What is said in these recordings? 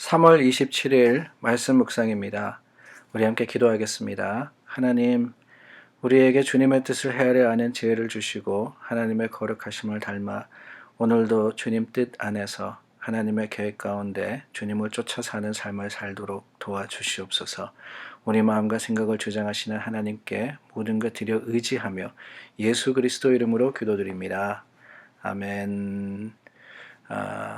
3월 27일 말씀 묵상입니다. 우리 함께 기도하겠습니다. 하나님, 우리에게 주님의 뜻을 헤아려 아는 지혜를 주시고 하나님의 거룩하심을 닮아 오늘도 주님 뜻 안에서 하나님의 계획 가운데 주님을 쫓아 사는 삶을 살도록 도와주시옵소서. 우리 마음과 생각을 주장하시는 하나님께 모든 것 드려 의지하며 예수 그리스도 이름으로 기도드립니다. 아멘.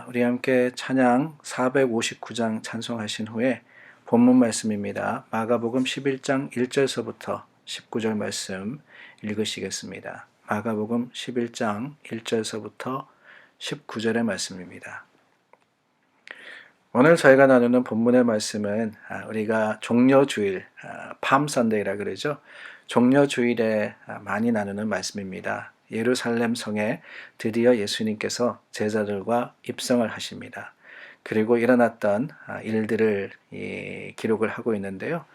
우리 함께 찬양 459장 찬송하신 후에 본문 말씀입니다. 마가복음 11장 1절서부터 19절 말씀 읽으시겠습니다. 마가복음 11장 1절서부터 19절의 말씀입니다. 오늘 저희가 나누는 본문의 말씀은 우리가 종려주일, 팜선데이라 그러죠. 종려주일에 많이 나누는 말씀입니다. 예루살렘 성에 드디어 예수님께서 제자들과 입성을 하십니다. 그리고 일어났던 일들을 기록을 하고 있는데요.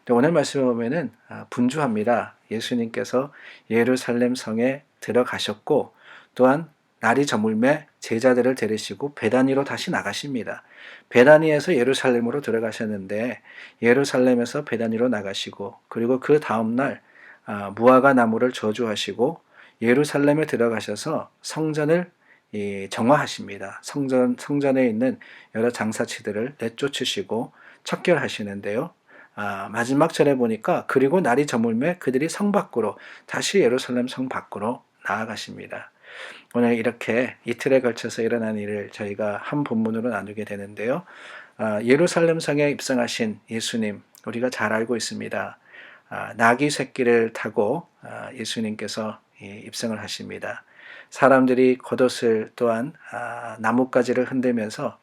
오늘 말씀을 보면은 분주합니다. 예수님께서 예루살렘 성에 들어가셨고 또한 날이 저물매 제자들을 데리시고 베다니로 다시 나가십니다. 베다니에서 예루살렘으로 들어가셨는데 예루살렘에서 베다니로 나가시고 그리고 그 다음날 무화과 나무를 저주하시고 예루살렘에 들어가셔서 성전을 정화하십니다. 성전에 있는 여러 장사치들을 내쫓으시고 척결하시는데요. 마지막 절에 보니까 그리고 날이 저물매 그들이 성 밖으로 다시 예루살렘 성 밖으로 나아가십니다. 오늘 이렇게 이틀에 걸쳐서 일어난 일을 저희가 한 본문으로 나누게 되는데요. 예루살렘 성에 입성하신 예수님, 우리가 잘 알고 있습니다. 나귀 새끼를 타고 예수님께서 입성을 하십니다. 사람들이 겉옷을 또한 나뭇가지를 흔들면서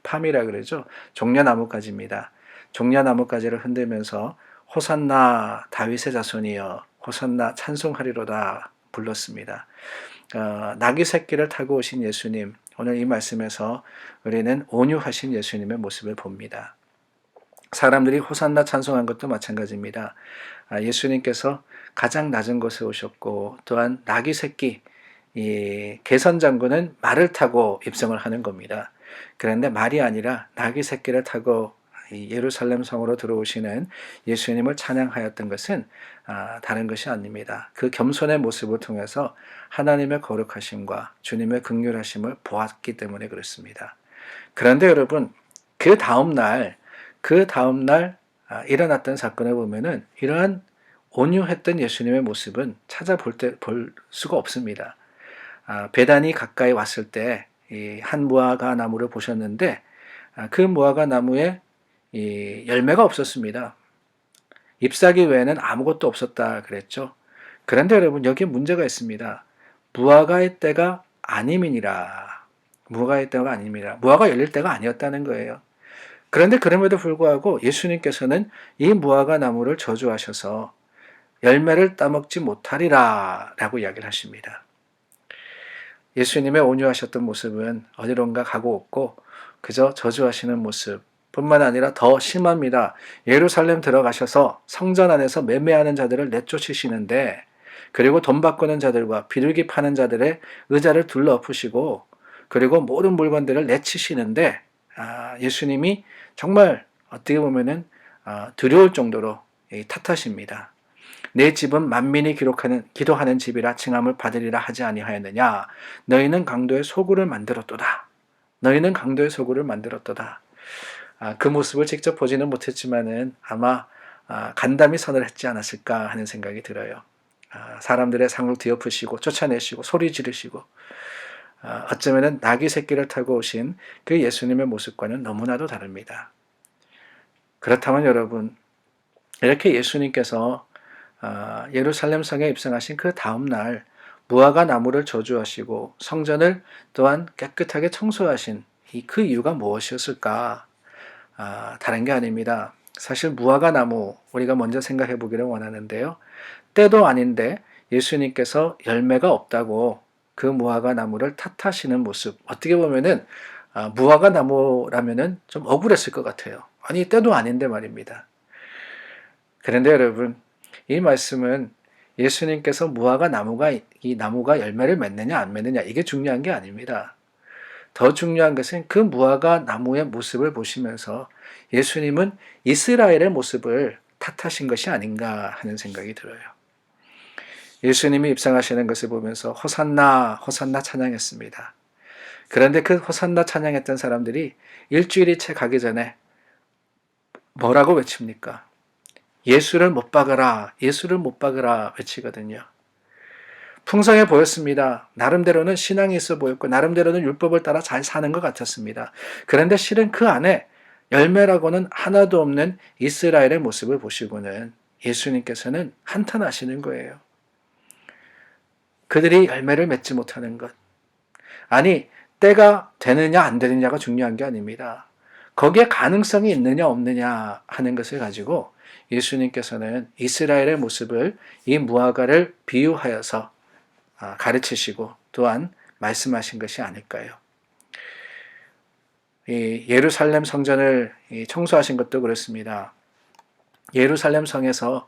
팜이라 그러죠. 종려나뭇가지입니다. 종려나뭇가지를 흔들면서 호산나 다윗의 자손이여 호산나 찬송하리로다 불렀습니다. 나귀 새끼를 타고 오신 예수님, 오늘 이 말씀에서 우리는 온유하신 예수님의 모습을 봅니다. 사람들이 호산나 찬송한 것도 마찬가지입니다. 예수님께서 가장 낮은 곳에 오셨고 또한 나귀 새끼, 이 개선 장군은 말을 타고 입성을 하는 겁니다. 그런데 말이 아니라 나귀 새끼를 타고 예루살렘 성으로 들어오시는 예수님을 찬양하였던 것은 다른 것이 아닙니다. 그 겸손의 모습을 통해서 하나님의 거룩하심과 주님의 긍휼하심을 보았기 때문에 그렇습니다. 그런데 여러분, 그 다음날 일어났던 사건을 보면은 이러한 온유했던 예수님의 모습은 볼 수가 없습니다. 베단이 가까이 왔을 때 한 무화과 나무를 보셨는데 그 무화과 나무에 열매가 없었습니다. 잎사귀 외에는 아무것도 없었다 그랬죠. 그런데 여러분 여기에 문제가 있습니다. 무화과의 때가 아님이니라. 무화과의 때가 아님이라. 무화과 열릴 때가 아니었다는 거예요. 그런데 그럼에도 불구하고 예수님께서는 이 무화과 나무를 저주하셔서 열매를 따먹지 못하리라 라고 이야기를 하십니다. 예수님의 온유하셨던 모습은 어디론가 가고 없고 그저 저주하시는 모습 뿐만 아니라 더 심합니다. 예루살렘 들어가셔서 성전 안에서 매매하는 자들을 내쫓으시는데 그리고 돈 바꾸는 자들과 비둘기 파는 자들의 의자를 둘러엎으시고 그리고 모든 물건들을 내치시는데 예수님이 정말 어떻게 보면은 두려울 정도로 탓하십니다. 내 집은 만민이 기도하는 집이라 칭함을 받으리라 하지 아니하였느냐. 너희는 강도의 소굴을 만들었도다. 너희는 강도의 소굴을 만들었도다. 그 모습을 직접 보지는 못했지만은 아마 간담이 선을 했지 않았을까 하는 생각이 들어요. 사람들의 상을 뒤엎으시고 쫓아내시고 소리 지르시고 어쩌면은 나귀 새끼를 타고 오신 그 예수님의 모습과는 너무나도 다릅니다. 그렇다면 여러분, 이렇게 예수님께서 예루살렘 성에 입성하신 그 다음날 무화과 나무를 저주하시고 성전을 또한 깨끗하게 청소하신 그 이유가 무엇이었을까? 다른 게 아닙니다. 사실 무화과 나무 우리가 먼저 생각해 보기를 원하는데요. 때도 아닌데 예수님께서 열매가 없다고 그 무화과 나무를 탓하시는 모습, 어떻게 보면은 무화과 나무라면은 좀 억울했을 것 같아요. 아니 때도 아닌데 말입니다. 그런데 여러분, 이 말씀은 예수님께서 이 나무가 열매를 맺느냐 안 맺느냐 이게 중요한 게 아닙니다. 더 중요한 것은 그 무화과 나무의 모습을 보시면서 예수님은 이스라엘의 모습을 탓하신 것이 아닌가 하는 생각이 들어요. 예수님이 입성하시는 것을 보면서 호산나 호산나 찬양했습니다. 그런데 그 호산나 찬양했던 사람들이 일주일이 채 가기 전에 뭐라고 외칩니까? 예수를 못 박으라, 예수를 못 박으라 외치거든요. 풍성해 보였습니다. 나름대로는 신앙이 있어 보였고 나름대로는 율법을 따라 잘 사는 것 같았습니다. 그런데 실은 그 안에 열매라고는 하나도 없는 이스라엘의 모습을 보시고는 예수님께서는 한탄하시는 거예요. 그들이 열매를 맺지 못하는 것. 아니, 때가 되느냐 안 되느냐가 중요한 게 아닙니다. 거기에 가능성이 있느냐 없느냐 하는 것을 가지고 예수님께서는 이스라엘의 모습을 이 무화과를 비유하여서 가르치시고 또한 말씀하신 것이 아닐까요? 이 예루살렘 성전을 청소하신 것도 그렇습니다. 예루살렘 성에서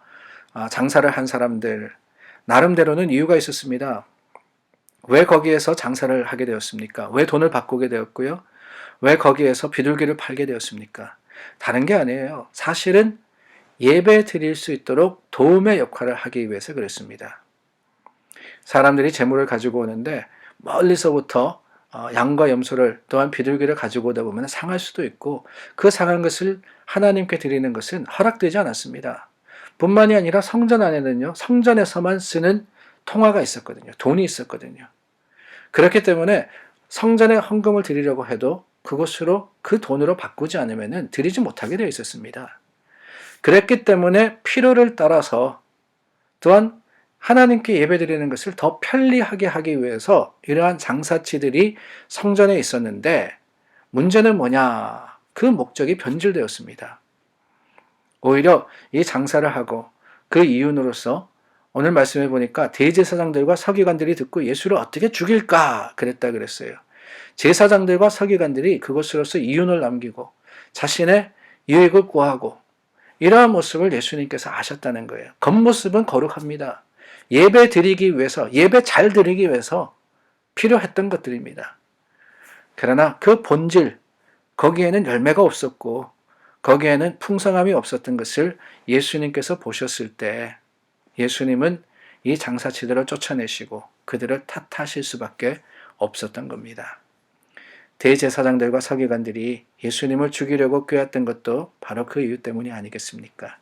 장사를 한 사람들 나름대로는 이유가 있었습니다. 왜 거기에서 장사를 하게 되었습니까? 왜 돈을 바꾸게 되었고요? 왜 거기에서 비둘기를 팔게 되었습니까? 다른 게 아니에요. 사실은 예배 드릴 수 있도록 도움의 역할을 하기 위해서 그랬습니다. 사람들이 재물을 가지고 오는데 멀리서부터 양과 염소를 또한 비둘기를 가지고 오다 보면 상할 수도 있고 그 상한 것을 하나님께 드리는 것은 허락되지 않았습니다. 뿐만이 아니라 성전 안에는요, 성전에서만 쓰는 통화가 있었거든요. 돈이 있었거든요. 그렇기 때문에 성전에 헌금을 드리려고 해도 그것으로 그 돈으로 바꾸지 않으면 드리지 못하게 되어 있었습니다. 그랬기 때문에 필요를 따라서 또한 하나님께 예배드리는 것을 더 편리하게 하기 위해서 이러한 장사치들이 성전에 있었는데 문제는 뭐냐? 그 목적이 변질되었습니다. 오히려 이 장사를 하고 그 이윤으로서 오늘 말씀해 보니까 대제사장들과 서기관들이 듣고 예수를 어떻게 죽일까 그랬다 그랬어요. 제사장들과 서기관들이 그것으로서 이윤을 남기고 자신의 유익을 구하고 이러한 모습을 예수님께서 아셨다는 거예요. 겉모습은 거룩합니다. 예배 드리기 위해서, 예배 잘 드리기 위해서 필요했던 것들입니다. 그러나 그 본질, 거기에는 열매가 없었고 거기에는 풍성함이 없었던 것을 예수님께서 보셨을 때 예수님은 이 장사치들을 쫓아내시고 그들을 탓하실 수밖에 없었던 겁니다. 대제사장들과 서기관들이 예수님을 죽이려고 꾀했던 것도 바로 그 이유 때문이 아니겠습니까?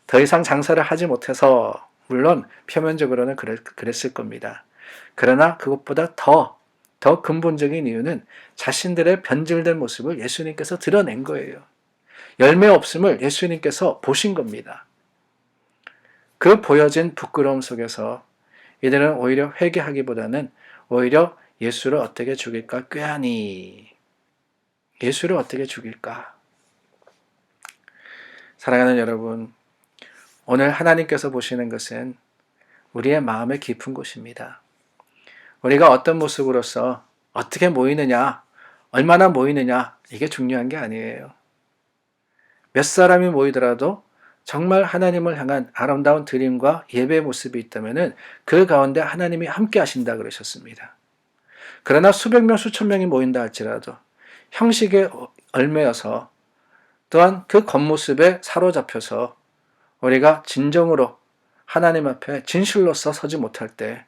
더 이상 장사를 하지 못해서 물론 표면적으로는 그랬을 겁니다. 그러나 그것보다 더 근본적인 이유는 자신들의 변질된 모습을 예수님께서 드러낸 거예요. 열매 없음을 예수님께서 보신 겁니다. 그 보여진 부끄러움 속에서 이들은 오히려 회개하기보다는 오히려 예수를 어떻게 죽일까 꾀하니 예수를 어떻게 죽일까. 사랑하는 여러분, 오늘 하나님께서 보시는 것은 우리의 마음의 깊은 곳입니다. 우리가 어떤 모습으로서 어떻게 모이느냐, 얼마나 모이느냐 이게 중요한 게 아니에요. 몇 사람이 모이더라도 정말 하나님을 향한 아름다운 드림과 예배의 모습이 있다면 그 가운데 하나님이 함께 하신다 그러셨습니다. 그러나 수백 명, 수천 명이 모인다 할지라도 형식에 얽매여서 또한 그 겉모습에 사로잡혀서 우리가 진정으로 하나님 앞에 진실로서 서지 못할 때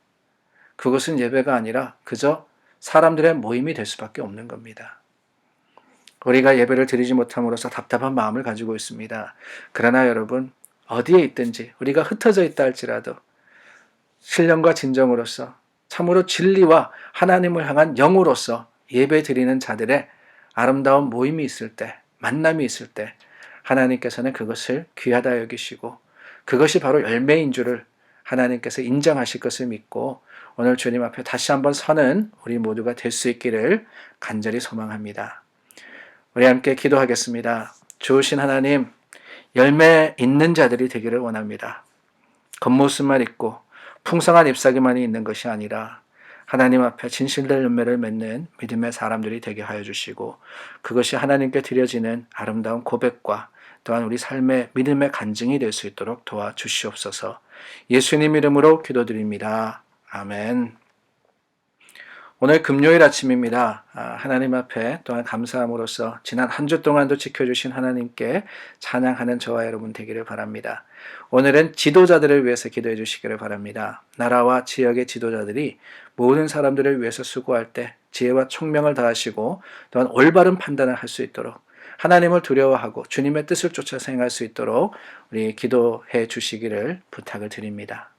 그것은 예배가 아니라 그저 사람들의 모임이 될 수밖에 없는 겁니다. 우리가 예배를 드리지 못함으로써 답답한 마음을 가지고 있습니다. 그러나 여러분, 어디에 있든지 우리가 흩어져 있다 할지라도 신령과 진정으로서 참으로 진리와 하나님을 향한 영으로서 예배 드리는 자들의 아름다운 모임이 있을 때, 만남이 있을 때 하나님께서는 그것을 귀하다 여기시고 그것이 바로 열매인 줄을 하나님께서 인정하실 것을 믿고 오늘 주님 앞에 다시 한번 서는 우리 모두가 될 수 있기를 간절히 소망합니다. 우리 함께 기도하겠습니다. 좋으신 하나님, 열매 있는 자들이 되기를 원합니다. 겉모습만 있고 풍성한 잎사귀만이 있는 것이 아니라 하나님 앞에 진실된 열매를 맺는 믿음의 사람들이 되게 하여 주시고 그것이 하나님께 드려지는 아름다운 고백과 또한 우리 삶의 믿음의 간증이 될 수 있도록 도와주시옵소서. 예수님 이름으로 기도드립니다. 아멘. 오늘 금요일 아침입니다. 하나님 앞에 또한 감사함으로써 지난 한 주 동안도 지켜주신 하나님께 찬양하는 저와 여러분 되기를 바랍니다. 오늘은 지도자들을 위해서 기도해 주시기를 바랍니다. 나라와 지역의 지도자들이 모든 사람들을 위해서 수고할 때 지혜와 총명을 다하시고 또한 올바른 판단을 할 수 있도록 하나님을 두려워하고 주님의 뜻을 쫓아 행할 수 있도록 우리 기도해 주시기를 부탁을 드립니다.